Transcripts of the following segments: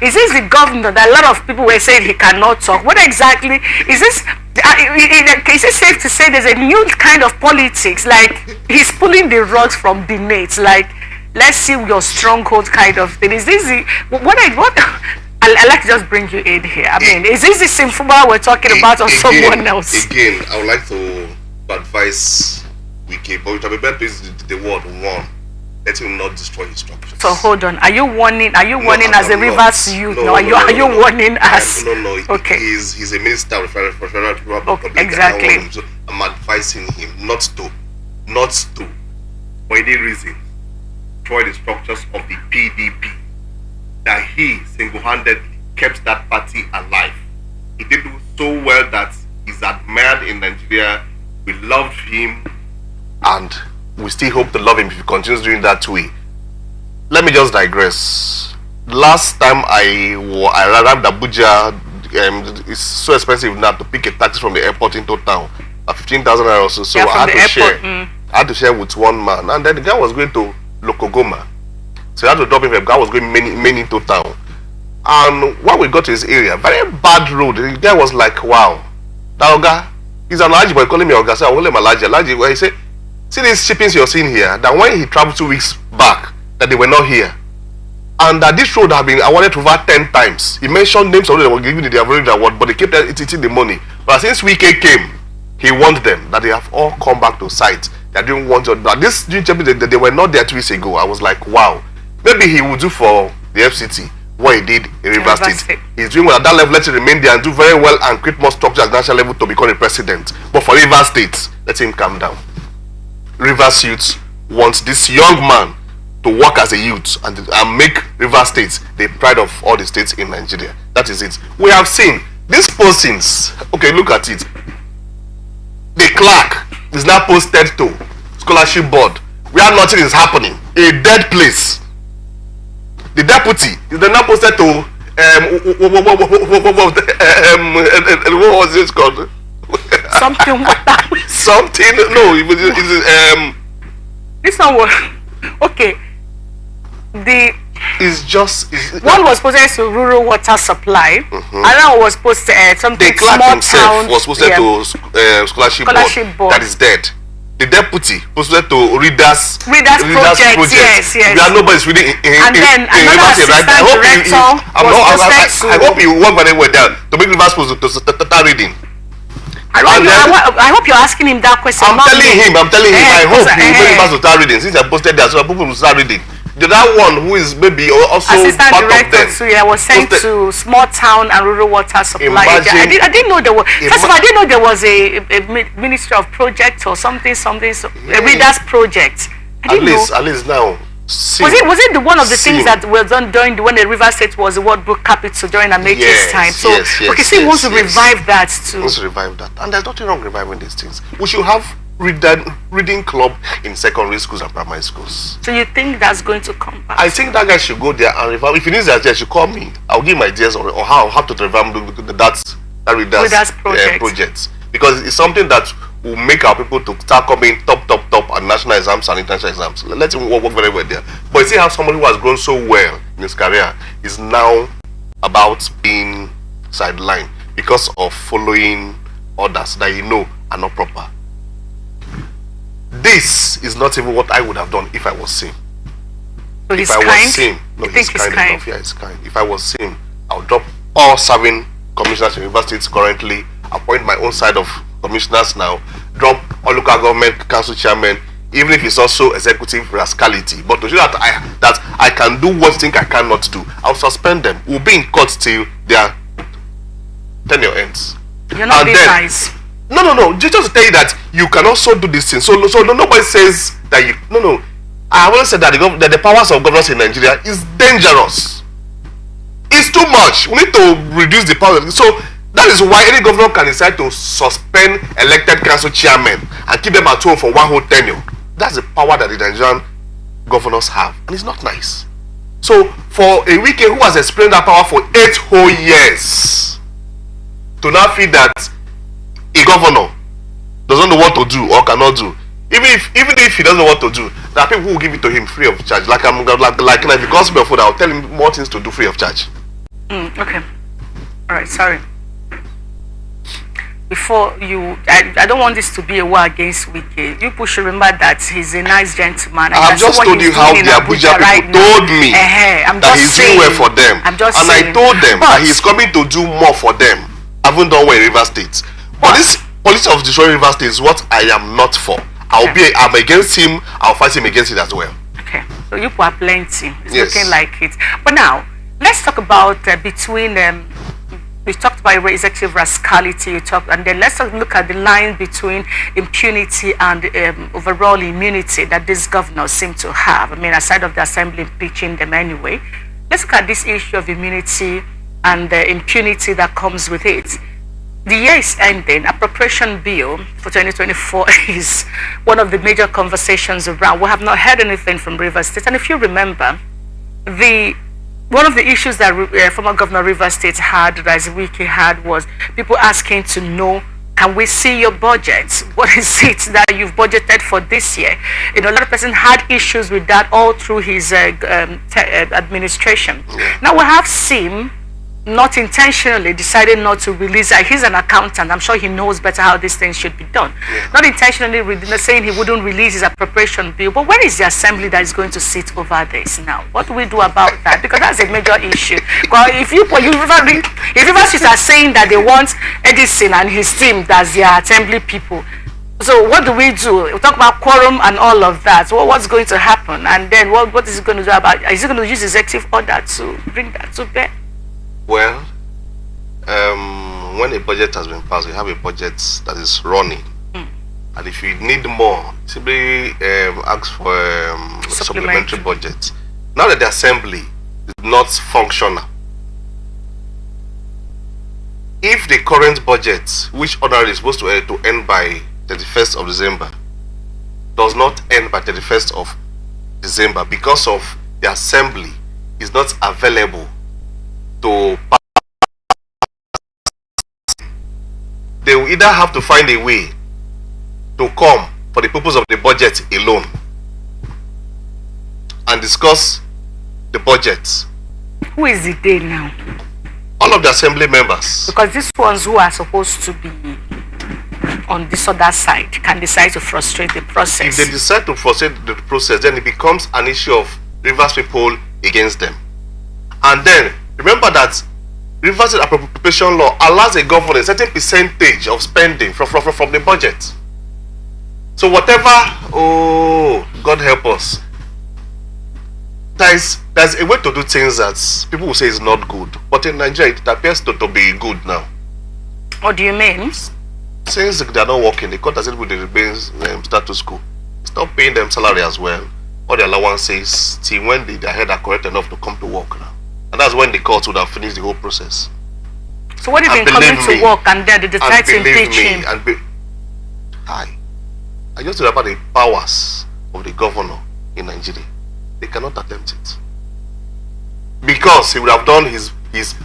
Is this the governor that a lot of people were saying he cannot talk? What exactly is this? Is it safe to say there's a new kind of politics? Like he's pulling the rugs from the mates. Like let's see your stronghold kind of thing. Is this the, what? I like to just bring you in here. I mean, is this the sinful we're talking about, or someone else? Again, I would like to advise Wiki, but it will be better to use the word one. Let him not destroy his structures. So hold on. Are you warning? Are you warning as a Rivers youth? No, are you warning us? No. Okay. He's a minister of Federal Republic. Exactly. So I'm advising him not to, for any reason, destroy the structures of the PDP. That he single-handedly kept that party alive. He did so well that he's admired in Nigeria. We loved him, and we still hope to love him if he continues doing that way. Let me just digress. Last time I arrived at Abuja, it's so expensive now to pick a taxi from the airport into town at 15,000 naira or so. So I had to share with one man, and then the guy was going to Lokogoma. So I had to drop him. The guy was going many into town, and when we got to his area, very bad road. The guy was like, "Wow, that Oga, he's an Alaji boy calling me Oga." So I call him Alaji. Where he said, "See these shippings you're seeing here? That when he traveled 2 weeks back, that they were not here, and that this road had been awarded over 10 times." He mentioned names of them that were given the average award, but they kept eating the money. But since Wike came, he warned them that they have all come back to site. They didn't want to. But this they were not there 2 weeks ago. I was like, wow. Maybe he will do for the FCT what he did in Rivers State. He's doing well at that level. Let him remain there and do very well and create more structure at national level to become a president. But for Rivers State, let him calm down. Rivers youth wants this young man to work as a youth and make Rivers State the pride of all the states in Nigeria. That is it. We have seen these postings. Okay, look at it. The clerk is now posted to scholarship board where nothing is happening. A dead place. The deputy is then now posted to what was it called? Something. Something. No, it this one was okay. It's just one was posted to rural water supply. Another was posted something. The clerk small himself town, was posted to scholarship board. That is dead. The deputy posted to readers project. Yes. Where nobody's reading and then another assistant director I hope you work very well there to make Rivers supposed to start reading. I hope you're asking him that question. I'm telling him. I hope he will make Rivers to start reading since I posted there, so people will start reading. The other one who is maybe also assistant part director of them was sent to small town and rural water supply. I didn't know there was. First of all, I didn't know there was a Ministry of Project or something. A readers project. At least now. Was it the one of the things that were done during when the Rivers State was the World Book Capital during Amake's time? So he wants to revive that too. Wants to revive that, and there's nothing wrong reviving these things. We should have reading club in secondary schools and primary schools. So you think that's going to come back? I think that guy should go there and revamp. If he needs that, he should call me. I'll give him ideas on how to revamp that readers project, because it's something that will make our people to start coming top at national exams and international exams. Let him work very well there. But you see how somebody who has grown so well in his career is now about being sidelined because of following orders that are not proper. This is not even what I would have done if I was him. So he's kind? Was him, no, he's kind enough. Yeah, he's kind. If I was him, I would drop all serving commissioners in universities currently, appoint my own side of commissioners now, drop all local government council chairmen, even if it's also executive rascality. But to show that I can do what I think I cannot do, I'll suspend them. We'll be in court till their tenure ends. You're not being nice. No. Just to tell you that you can also do this thing. So nobody says that you. No. I have always said that the powers of governors in Nigeria is dangerous. It's too much. We need to reduce the power. So that is why any governor can decide to suspend elected council chairmen and keep them at home for one whole tenure. That's the power that the Nigerian governors have, and it's not nice. So for a Wike who has experienced that power for 8 whole years, to now feel that a governor doesn't know what to do or cannot do, even if he doesn't know what to do, there are people who will give it to him free of charge. Like if he calls me a food, I'll tell him more things to do free of charge. Okay. All right. Sorry. Before you, I don't want this to be a war against Wiki. You should remember that he's a nice gentleman. I have just told you how the Abuja people told me that he's doing well for them. I'm just and saying. I told them that he's coming to do more for them. I haven't done well in River State. But this policy of destroying River State is what I am not for. I'm against him. I'll fight him against it as well. Okay. So you are plenty. It's looking like it. But now, let's talk about between we talked about executive rascality, and then let's look at the line between impunity and overall immunity that these governors seem to have. I mean, aside of the assembly impeaching them anyway, let's look at this issue of immunity and the impunity that comes with it. The year is ending. Appropriation bill for 2024 is one of the major conversations around. We have not heard anything from Rivers State, and if you remember, one of the issues that former Governor Rivers State had, Wiki had, was people asking to know, can we see your budget? What is it that you've budgeted for this year? You know, a lot of persons had issues with that all through his administration. Now we have seen not intentionally decided not to release. He's an accountant. I'm sure he knows better how these things should be done. Not intentionally saying he wouldn't release his appropriation bill. But where is the assembly that is going to sit over this now? What do we do about that? Because that's a major issue. Well, if Rivers State are saying that they want Edison and his team as their assembly people, so what do? We talk about quorum and all of that. So what's going to happen? And then what is he going to do about? Is he going to use executive order to bring that to bear? Well, when a budget has been passed, we have a budget that is running. And if you need more, simply ask for a supplementary budget. Now that the assembly is not functional, if the current budget, which ordinarily is supposed to end by 31st of December, does not end by 31st of December because of the assembly is not available to pass, they will either have to find a way to come for the purpose of the budget alone and discuss the budget. Who is the they now? All of the assembly members. Because these ones who are supposed to be on this other side can decide to frustrate the process. If they decide to frustrate the process, then it becomes an issue of Rivers people against them. And then remember that Rivers State appropriation law allows a government a certain percentage of spending from the budget. So whatever, God help us, there's a way to do things that people will say is not good, but in Nigeria it appears to be good now. What do you mean? Since they are not working, the court has said with the remains status quo, stop paying them salary as well, or the allowances till when their head are correct enough to come to work now. And that's when the court would have finished the whole process. So what if they coming to work and then they decide to impeach him? I just talk about the powers of the governor in Nigeria. They cannot attempt it. Because he would have done his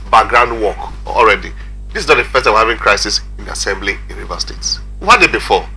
background work already. This is not the first time we're having crisis in the assembly in River State. We had it before.